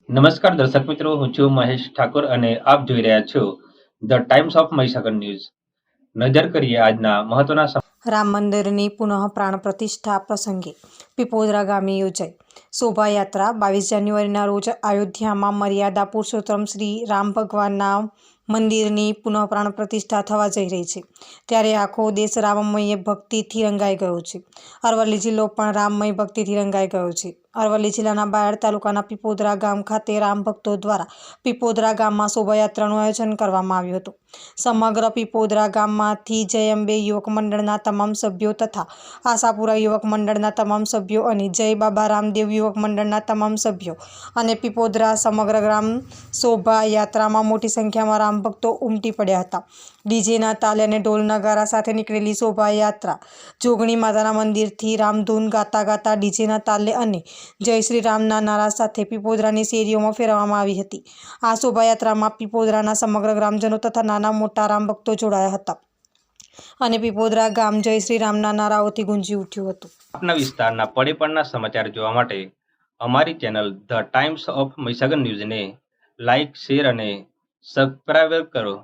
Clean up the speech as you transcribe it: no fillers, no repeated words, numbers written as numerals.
નમસ્કાર દર્શક મિત્રો, હું છું મહેશ ઠાકોર અને આપ જોઈ રહ્યા છો the Times of Mahisagar news. નજર કરીએ આજના મહત્વના રામ મંદિરની પુનઃ પ્રાણ પ્રતિષ્ઠા પ્રસંગે પીપોદરા ગામે યોજાઈ શોભાયાત્રા 22 જાન્યુઆરીના રોજ અયોધ્યામાં મર્યાદા પુરુષોત્તમ શ્રી રામ ભગવાનના મંદિરની પુનઃ પ્રાણ પ્રતિષ્ઠા થવા જઈ રહી છે. ત્યારે આખો દેશ રામમય ભક્તિથી રંગાઈ ગયો છે. અરવલ્લી જિલ્લો પણ રામમય ભક્તિથી રંગાઈ ગયો છે. અરવલ્લી જિલ્લાના બાયડ તાલુકાના પીપોદરા ગામ ખાતે રામ ભક્તો દ્વારા પીપોદરા ગામમાં શોભાયાત્રાનું આયોજન કરવામાં આવ્યું હતું. સમગ્ર પીપોદરા ગામમાંથી જય અંબે યુવક મંડળના તમામ સભ્યો તથા આશાપુરા યુવક મંડળના તમામ સભ્યો અને જય બાબા રામદેવ યુવક મંડળના તમામ સભ્યો અને પીપોદરા સમગ્ર ગ્રામ શોભાયાત્રામાં મોટી સંખ્યામાં રામ ભક્તો ઉમટી પડ્યા હતા. ડીજેના તાલે અને ઢોલ નગારા સાથે નીકળેલી શોભાયાત્રા જોગણી માતાના મંદિરથી રામધૂન ગાતા ગાતા ડીજેના તાલે અને જય શ્રી રામના નારા સાથે પીપોદરાની શેરીઓમાં ફેરવવામાં આવી હતી. આ શોભાયાત્રામાં પીપોદરાના સમગ્ર ગ્રામજનો તથા નાના મોટા રામ ભક્તો જોડાયા હતા અને પીપોદરા ગામ જય શ્રી રામના નારાઓથી ગુંજી ઉઠ્યું હતું. આપના વિસ્તારના પડે સમાચાર જોવા માટે અમારી channel The Times of Mahisagar ન્યૂઝને લાઇક, શેર અને સબસ્ક્રાઇબ કરો.